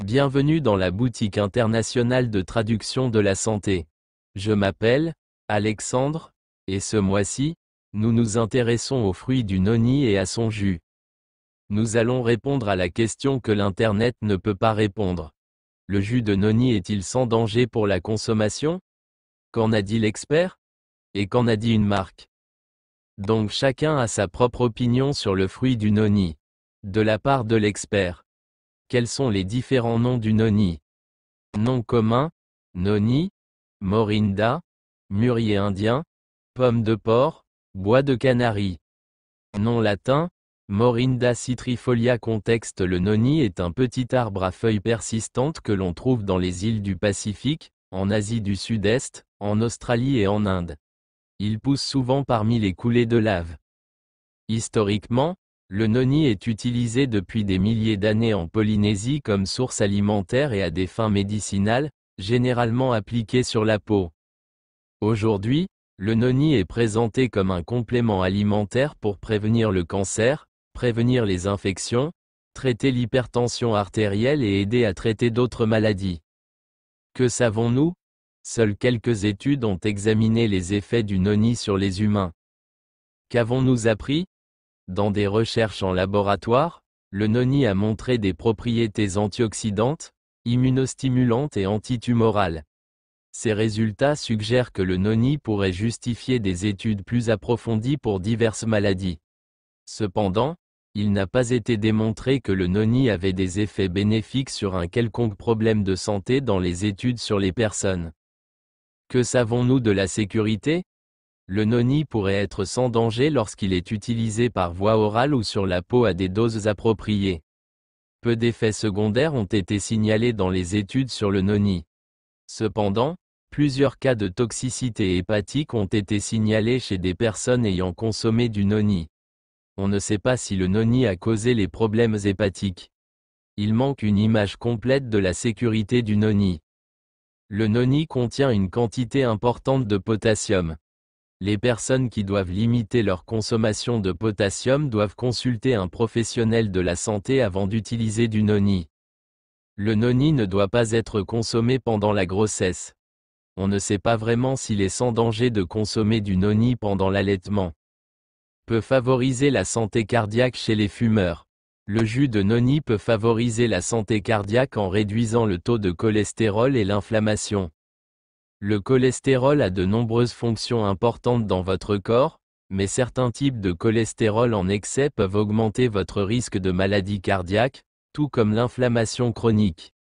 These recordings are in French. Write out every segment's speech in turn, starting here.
Bienvenue dans la boutique internationale de traduction de la santé. Je m'appelle Alexandre, et ce mois-ci, nous nous intéressons aux fruits du noni et à son jus. Nous allons répondre à la question que l'Internet ne peut pas répondre. Le jus de noni est-il sans danger pour la consommation? Qu'en a dit l'expert? Et qu'en a dit une marque? Donc chacun a sa propre opinion sur le fruit du noni. De la part de l'expert. Quels sont les différents noms du noni? Nom commun, noni, morinda, mûrier indien, pomme de porc, bois de canari. Nom latin, Morinda citrifolia. Contexte: le noni est un petit arbre à feuilles persistantes que l'on trouve dans les îles du Pacifique, en Asie du Sud-Est, en Australie et en Inde. Il pousse souvent parmi les coulées de lave. Historiquement, le noni est utilisé depuis des milliers d'années en Polynésie comme source alimentaire et à des fins médicinales, généralement appliquées sur la peau. Aujourd'hui, le noni est présenté comme un complément alimentaire pour prévenir le cancer, prévenir les infections, traiter l'hypertension artérielle et aider à traiter d'autres maladies. Que savons-nous? Seules quelques études ont examiné les effets du noni sur les humains. Qu'avons-nous appris? Dans des recherches en laboratoire, le noni a montré des propriétés antioxydantes, immunostimulantes et antitumorales. Ces résultats suggèrent que le noni pourrait justifier des études plus approfondies pour diverses maladies. Cependant, il n'a pas été démontré que le noni avait des effets bénéfiques sur un quelconque problème de santé dans les études sur les personnes. Que savons-nous de la sécurité? Le noni pourrait être sans danger lorsqu'il est utilisé par voie orale ou sur la peau à des doses appropriées. Peu d'effets secondaires ont été signalés dans les études sur le noni. Cependant, plusieurs cas de toxicité hépatique ont été signalés chez des personnes ayant consommé du noni. On ne sait pas si le noni a causé les problèmes hépatiques. Il manque une image complète de la sécurité du noni. Le noni contient une quantité importante de potassium. Les personnes qui doivent limiter leur consommation de potassium doivent consulter un professionnel de la santé avant d'utiliser du noni. Le noni ne doit pas être consommé pendant la grossesse. On ne sait pas vraiment s'il est sans danger de consommer du noni pendant l'allaitement. Peut favoriser la santé cardiaque chez les fumeurs. Le jus de noni peut favoriser la santé cardiaque en réduisant le taux de cholestérol et l'inflammation. Le cholestérol a de nombreuses fonctions importantes dans votre corps, mais certains types de cholestérol en excès peuvent augmenter votre risque de maladie cardiaque, tout comme l'inflammation chronique.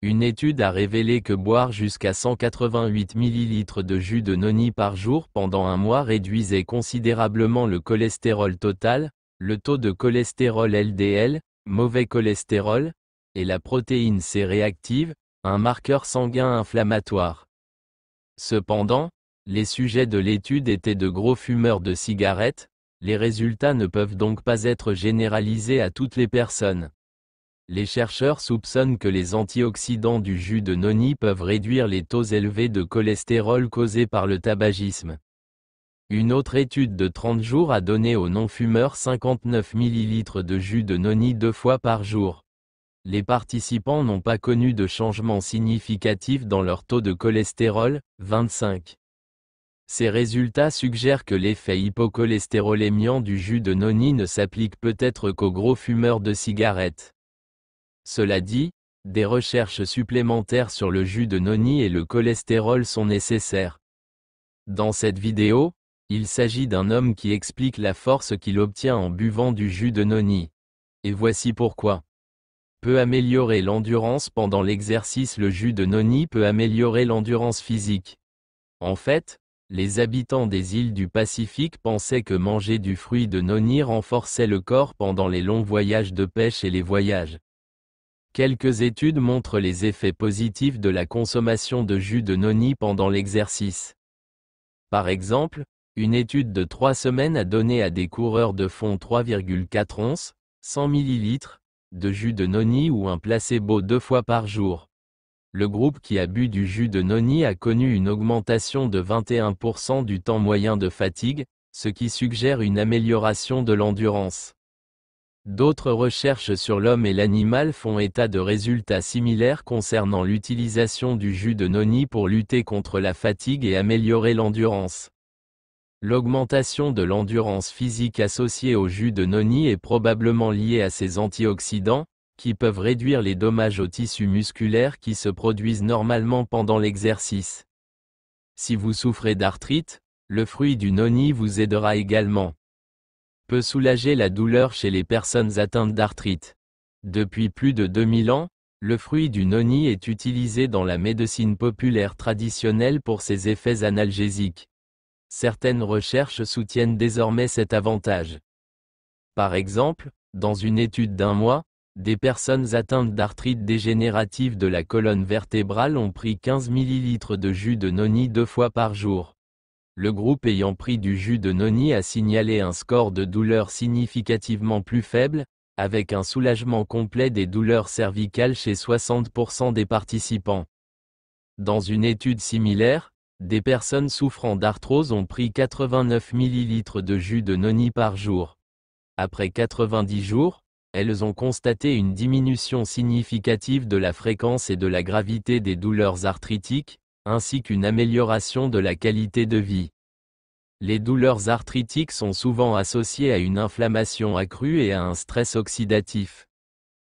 Une étude a révélé que boire jusqu'à 188 ml de jus de noni par jour pendant un mois réduisait considérablement le cholestérol total, le taux de cholestérol LDL, mauvais cholestérol, et la protéine C réactive, un marqueur sanguin inflammatoire. Cependant, les sujets de l'étude étaient de gros fumeurs de cigarettes, les résultats ne peuvent donc pas être généralisés à toutes les personnes. Les chercheurs soupçonnent que les antioxydants du jus de noni peuvent réduire les taux élevés de cholestérol causés par le tabagisme. Une autre étude de 30 jours a donné aux non-fumeurs 59 ml de jus de noni 2 fois par jour. Les participants n'ont pas connu de changement significatif dans leur taux de cholestérol, 25. Ces résultats suggèrent que l'effet hypocholestérolémiant du jus de noni ne s'applique peut-être qu'aux gros fumeurs de cigarettes. Cela dit, des recherches supplémentaires sur le jus de noni et le cholestérol sont nécessaires. Dans cette vidéo, il s'agit d'un homme qui explique la force qu'il obtient en buvant du jus de noni. Et voici pourquoi. Peut améliorer l'endurance pendant l'exercice. Le jus de noni peut améliorer l'endurance physique. En fait, les habitants des îles du Pacifique pensaient que manger du fruit de noni renforçait le corps pendant les longs voyages de pêche et les voyages. Quelques études montrent les effets positifs de la consommation de jus de noni pendant l'exercice. Par exemple, une étude de 3 semaines a donné à des coureurs de fond 3,4 onces, 100 ml, de jus de noni ou un placebo 2 fois par jour. Le groupe qui a bu du jus de noni a connu une augmentation de 21% du temps moyen de fatigue, ce qui suggère une amélioration de l'endurance. D'autres recherches sur l'homme et l'animal font état de résultats similaires concernant l'utilisation du jus de noni pour lutter contre la fatigue et améliorer l'endurance. L'augmentation de l'endurance physique associée au jus de noni est probablement liée à ses antioxydants, qui peuvent réduire les dommages aux tissus musculaires qui se produisent normalement pendant l'exercice. Si vous souffrez d'arthrite, le fruit du noni vous aidera également. Peut soulager la douleur chez les personnes atteintes d'arthrite. Depuis plus de 2000 ans, le fruit du noni est utilisé dans la médecine populaire traditionnelle pour ses effets analgésiques. Certaines recherches soutiennent désormais cet avantage. Par exemple, dans une étude d'1 mois, des personnes atteintes d'arthrite dégénérative de la colonne vertébrale ont pris 15 ml de jus de noni 2 fois par jour. Le groupe ayant pris du jus de noni a signalé un score de douleur significativement plus faible, avec un soulagement complet des douleurs cervicales chez 60% des participants. Dans une étude similaire, des personnes souffrant d'arthrose ont pris 89 ml de jus de noni par jour. Après 90 jours, elles ont constaté une diminution significative de la fréquence et de la gravité des douleurs arthritiques, ainsi qu'une amélioration de la qualité de vie. Les douleurs arthritiques sont souvent associées à une inflammation accrue et à un stress oxydatif.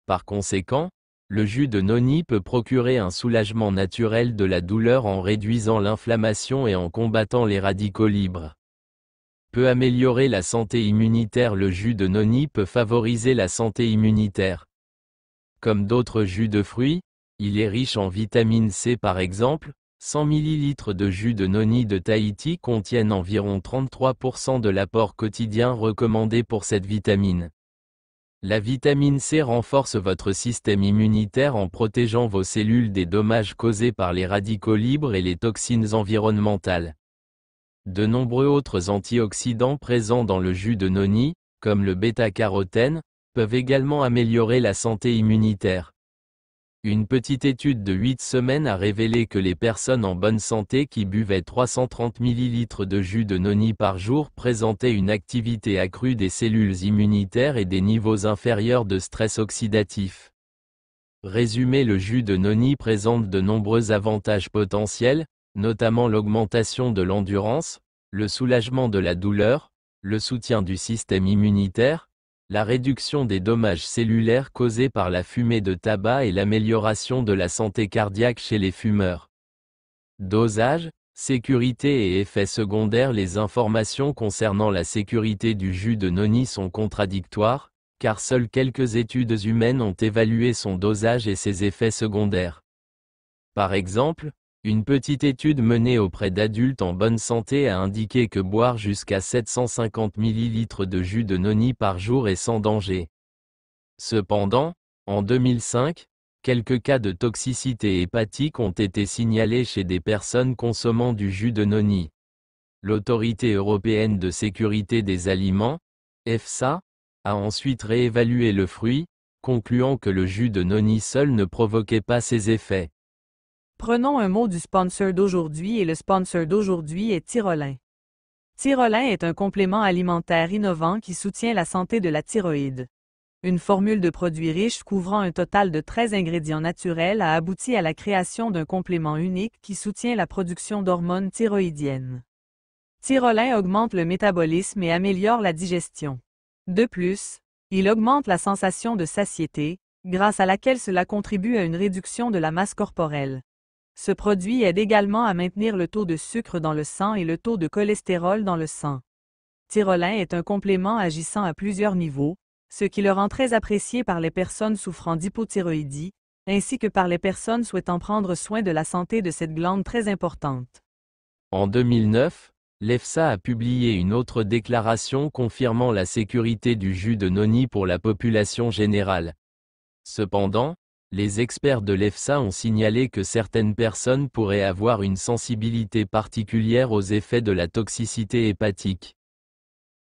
Par conséquent, le jus de noni peut procurer un soulagement naturel de la douleur en réduisant l'inflammation et en combattant les radicaux libres. Peut améliorer la santé immunitaire. Le jus de noni peut favoriser la santé immunitaire. Comme d'autres jus de fruits, il est riche en vitamine C par exemple. 100 ml de jus de noni de Tahiti contiennent environ 33% de l'apport quotidien recommandé pour cette vitamine. La vitamine C renforce votre système immunitaire en protégeant vos cellules des dommages causés par les radicaux libres et les toxines environnementales. De nombreux autres antioxydants présents dans le jus de noni, comme le bêta-carotène, peuvent également améliorer la santé immunitaire. Une petite étude de 8 semaines a révélé que les personnes en bonne santé qui buvaient 330 ml de jus de noni par jour présentaient une activité accrue des cellules immunitaires et des niveaux inférieurs de stress oxydatif. Résumé: le jus de noni présente de nombreux avantages potentiels, notamment l'augmentation de l'endurance, le soulagement de la douleur, le soutien du système immunitaire, la réduction des dommages cellulaires causés par la fumée de tabac et l'amélioration de la santé cardiaque chez les fumeurs. Dosage, sécurité et effets secondaires. Les informations concernant la sécurité du jus de noni sont contradictoires, car seules quelques études humaines ont évalué son dosage et ses effets secondaires. Par exemple, une petite étude menée auprès d'adultes en bonne santé a indiqué que boire jusqu'à 750 ml de jus de noni par jour est sans danger. Cependant, en 2005, quelques cas de toxicité hépatique ont été signalés chez des personnes consommant du jus de noni. L'Autorité européenne de sécurité des aliments, EFSA, a ensuite réévalué le fruit, concluant que le jus de noni seul ne provoquait pas ces effets. Prenons un mot du sponsor d'aujourd'hui et le sponsor d'aujourd'hui est Tyrolin. Tyrolin est un complément alimentaire innovant qui soutient la santé de la thyroïde. Une formule de produits riches couvrant un total de 13 ingrédients naturels a abouti à la création d'un complément unique qui soutient la production d'hormones thyroïdiennes. Tyrolin augmente le métabolisme et améliore la digestion. De plus, il augmente la sensation de satiété, grâce à laquelle cela contribue à une réduction de la masse corporelle. Ce produit aide également à maintenir le taux de sucre dans le sang et le taux de cholestérol dans le sang. Tyrolin est un complément agissant à plusieurs niveaux, ce qui le rend très apprécié par les personnes souffrant d'hypothyroïdie, ainsi que par les personnes souhaitant prendre soin de la santé de cette glande très importante. En 2009, l'EFSA a publié une autre déclaration confirmant la sécurité du jus de noni pour la population générale. Cependant, les experts de l'EFSA ont signalé que certaines personnes pourraient avoir une sensibilité particulière aux effets de la toxicité hépatique.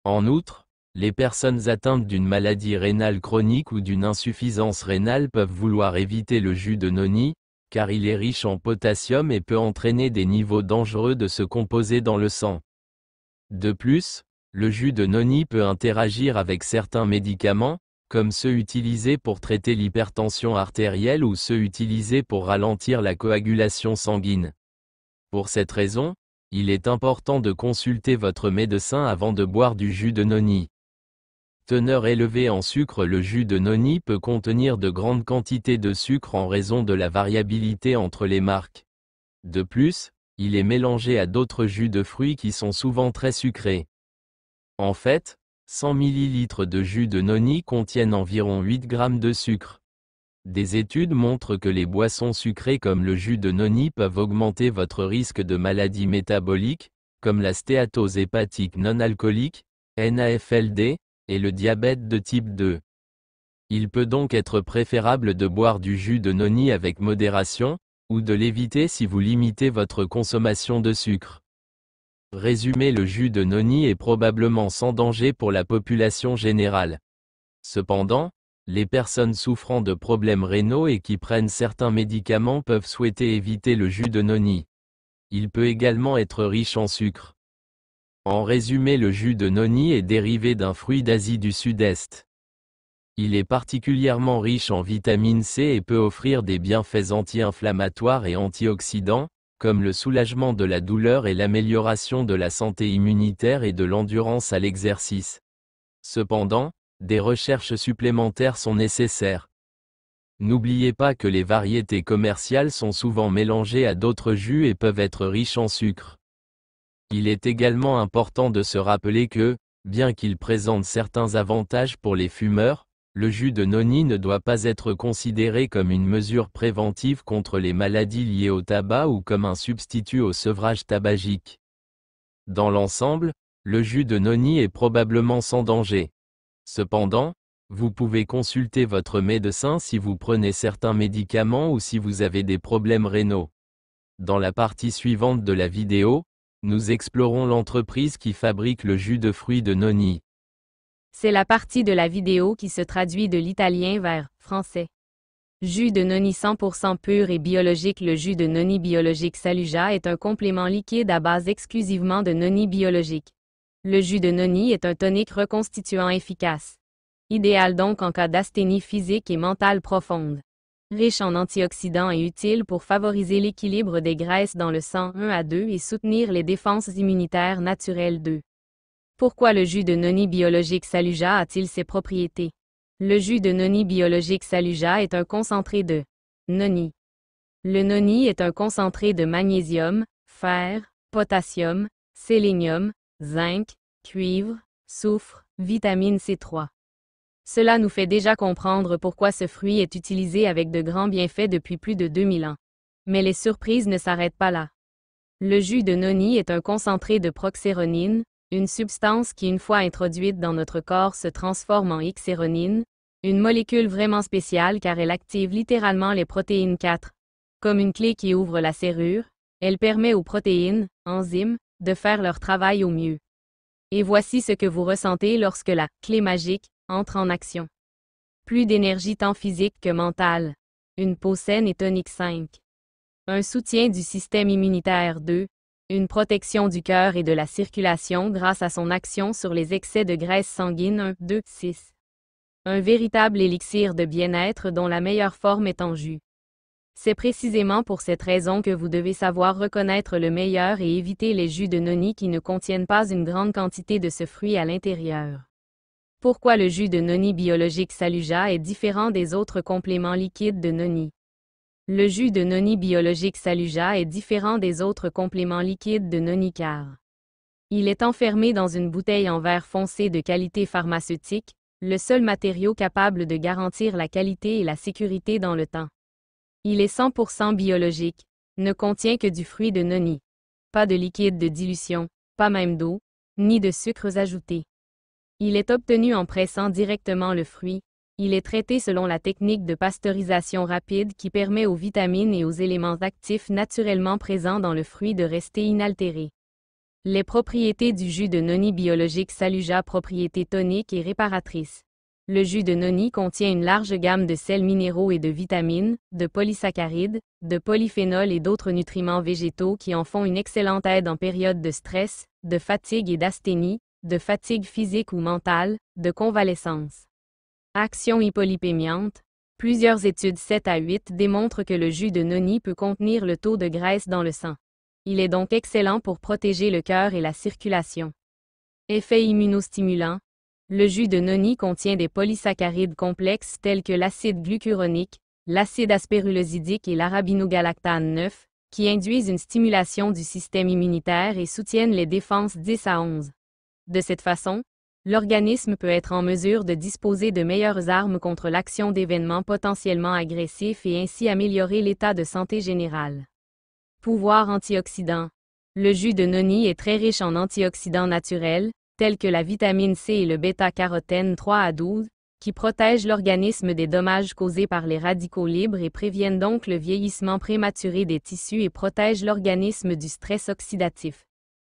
En outre, les personnes atteintes d'une maladie rénale chronique ou d'une insuffisance rénale peuvent vouloir éviter le jus de noni, car il est riche en potassium et peut entraîner des niveaux dangereux de ce composé dans le sang. De plus, le jus de noni peut interagir avec certains médicaments, comme ceux utilisés pour traiter l'hypertension artérielle ou ceux utilisés pour ralentir la coagulation sanguine. Pour cette raison, il est important de consulter votre médecin avant de boire du jus de noni. Teneur élevée en sucre. Le jus de noni peut contenir de grandes quantités de sucre en raison de la variabilité entre les marques. De plus, il est mélangé à d'autres jus de fruits qui sont souvent très sucrés. En fait, 100 ml de jus de noni contiennent environ 8 g de sucre. Des études montrent que les boissons sucrées comme le jus de noni peuvent augmenter votre risque de maladies métaboliques, comme la stéatose hépatique non alcoolique, NAFLD, et le diabète de type 2. Il peut donc être préférable de boire du jus de noni avec modération, ou de l'éviter si vous limitez votre consommation de sucre. Résumé: le jus de noni est probablement sans danger pour la population générale. Cependant, les personnes souffrant de problèmes rénaux et qui prennent certains médicaments peuvent souhaiter éviter le jus de noni. Il peut également être riche en sucre. En résumé, le jus de noni est dérivé d'un fruit d'Asie du Sud-Est. Il est particulièrement riche en vitamine C et peut offrir des bienfaits anti-inflammatoires et antioxydants, comme le soulagement de la douleur et l'amélioration de la santé immunitaire et de l'endurance à l'exercice. Cependant, des recherches supplémentaires sont nécessaires. N'oubliez pas que les variétés commerciales sont souvent mélangées à d'autres jus et peuvent être riches en sucre. Il est également important de se rappeler que, bien qu'il présente certains avantages pour les fumeurs, le jus de noni ne doit pas être considéré comme une mesure préventive contre les maladies liées au tabac ou comme un substitut au sevrage tabagique. Dans l'ensemble, le jus de noni est probablement sans danger. Cependant, vous pouvez consulter votre médecin si vous prenez certains médicaments ou si vous avez des problèmes rénaux. Dans la partie suivante de la vidéo, nous explorons l'entreprise qui fabrique le jus de fruits de noni. C'est la partie de la vidéo qui se traduit de l'italien vers français. Jus de noni 100% pur et biologique. Le jus de noni biologique Saluja est un complément liquide à base exclusivement de noni biologique. Le jus de noni est un tonique reconstituant efficace. Idéal donc en cas d'asthénie physique et mentale profonde. Riche en antioxydants et utile pour favoriser l'équilibre des graisses dans le sang 1 à 2 et soutenir les défenses immunitaires naturelles 2. Pourquoi le jus de noni biologique Saluja a-t-il ces propriétés? Le jus de noni biologique Saluja est un concentré de noni. Le noni est un concentré de magnésium, fer, potassium, sélénium, zinc, cuivre, soufre, vitamine C3. Cela nous fait déjà comprendre pourquoi ce fruit est utilisé avec de grands bienfaits depuis plus de 2000 ans. Mais les surprises ne s'arrêtent pas là. Le jus de noni est un concentré de proxéronine, une substance qui une fois introduite dans notre corps se transforme en xéronine, une molécule vraiment spéciale car elle active littéralement les protéines 4. Comme une clé qui ouvre la serrure, elle permet aux protéines, enzymes, de faire leur travail au mieux. Et voici ce que vous ressentez lorsque la clé magique entre en action. Plus d'énergie tant physique que mentale. Une peau saine et tonique 5. Un soutien du système immunitaire 2. Une protection du cœur et de la circulation grâce à son action sur les excès de graisse sanguine 1, 2, 6. Un véritable élixir de bien-être dont la meilleure forme est en jus. C'est précisément pour cette raison que vous devez savoir reconnaître le meilleur et éviter les jus de noni qui ne contiennent pas une grande quantité de ce fruit à l'intérieur. Pourquoi le jus de noni biologique Saluja est différent des autres compléments liquides de noni? Le jus de noni biologique Saluja est différent des autres compléments liquides de noni car il est enfermé dans une bouteille en verre foncé de qualité pharmaceutique, le seul matériau capable de garantir la qualité et la sécurité dans le temps. Il est 100% biologique, ne contient que du fruit de noni. Pas de liquide de dilution, pas même d'eau, ni de sucres ajoutés. Il est obtenu en pressant directement le fruit. Il est traité selon la technique de pasteurisation rapide qui permet aux vitamines et aux éléments actifs naturellement présents dans le fruit de rester inaltérés. Les propriétés du jus de noni biologique Saluja. Propriétés toniques et réparatrices. Le jus de noni contient une large gamme de sels minéraux et de vitamines, de polysaccharides, de polyphénols et d'autres nutriments végétaux qui en font une excellente aide en période de stress, de fatigue et d'asthénie, de fatigue physique ou mentale, de convalescence. Action hypolipémiante. Plusieurs études 7 à 8 démontrent que le jus de noni peut contenir le taux de graisse dans le sang. Il est donc excellent pour protéger le cœur et la circulation. Effet immunostimulant. Le jus de noni contient des polysaccharides complexes tels que l'acide glucuronique, l'acide aspergillosidique et l'arabinogalactane 9, qui induisent une stimulation du système immunitaire et soutiennent les défenses 10 à 11. De cette façon, l'organisme peut être en mesure de disposer de meilleures armes contre l'action d'événements potentiellement agressifs et ainsi améliorer l'état de santé général. Pouvoir antioxydant. Le jus de noni est très riche en antioxydants naturels, tels que la vitamine C et le bêta-carotène 3 à 12, qui protègent l'organisme des dommages causés par les radicaux libres et préviennent donc le vieillissement prématuré des tissus et protègent l'organisme du stress oxydatif.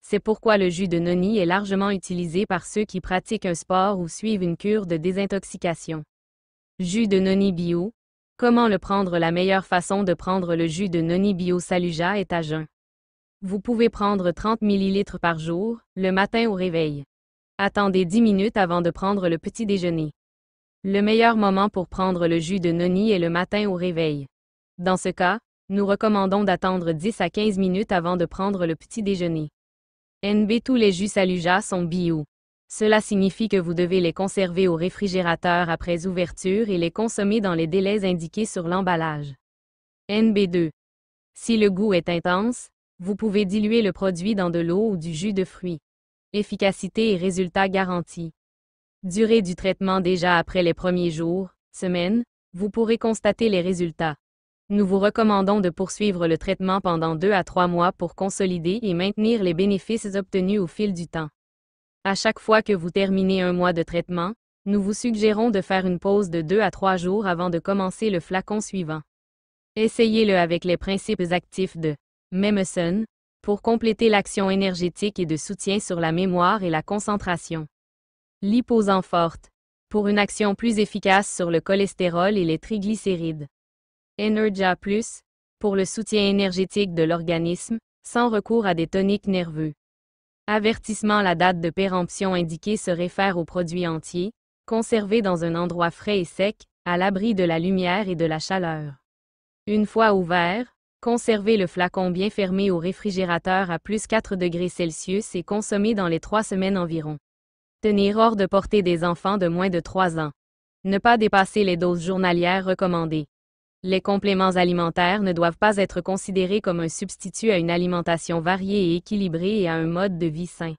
C'est pourquoi le jus de noni est largement utilisé par ceux qui pratiquent un sport ou suivent une cure de désintoxication. Jus de noni bio. Comment le prendre? La meilleure façon de prendre le jus de noni bio Saluja est à jeun. Vous pouvez prendre 30 ml par jour, le matin au réveil. Attendez 10 minutes avant de prendre le petit déjeuner. Le meilleur moment pour prendre le jus de noni est le matin au réveil. Dans ce cas, nous recommandons d'attendre 10 à 15 minutes avant de prendre le petit déjeuner. NB. Tous les jus Saluja sont bio. Cela signifie que vous devez les conserver au réfrigérateur après ouverture et les consommer dans les délais indiqués sur l'emballage. NB2. Si le goût est intense, vous pouvez diluer le produit dans de l'eau ou du jus de fruits. Efficacité et résultats garantis. Durée du traitement. Déjà après les premiers jours, semaines, vous pourrez constater les résultats. Nous vous recommandons de poursuivre le traitement pendant 2 à 3 mois pour consolider et maintenir les bénéfices obtenus au fil du temps. À chaque fois que vous terminez un mois de traitement, nous vous suggérons de faire une pause de 2 à 3 jours avant de commencer le flacon suivant. Essayez-le avec les principes actifs de Memeson pour compléter l'action énergétique et de soutien sur la mémoire et la concentration. Liposant forte pour une action plus efficace sur le cholestérol et les triglycérides. Energia Plus pour le soutien énergétique de l'organisme, sans recours à des toniques nerveux. Avertissement. La date de péremption indiquée se réfère aux produits entiers, conservés dans un endroit frais et sec, à l'abri de la lumière et de la chaleur. Une fois ouvert, conservez le flacon bien fermé au réfrigérateur à plus 4 degrés Celsius et consommez dans les 3 semaines environ. Tenir hors de portée des enfants de moins de 3 ans. Ne pas dépasser les doses journalières recommandées. Les compléments alimentaires ne doivent pas être considérés comme un substitut à une alimentation variée et équilibrée et à un mode de vie sain.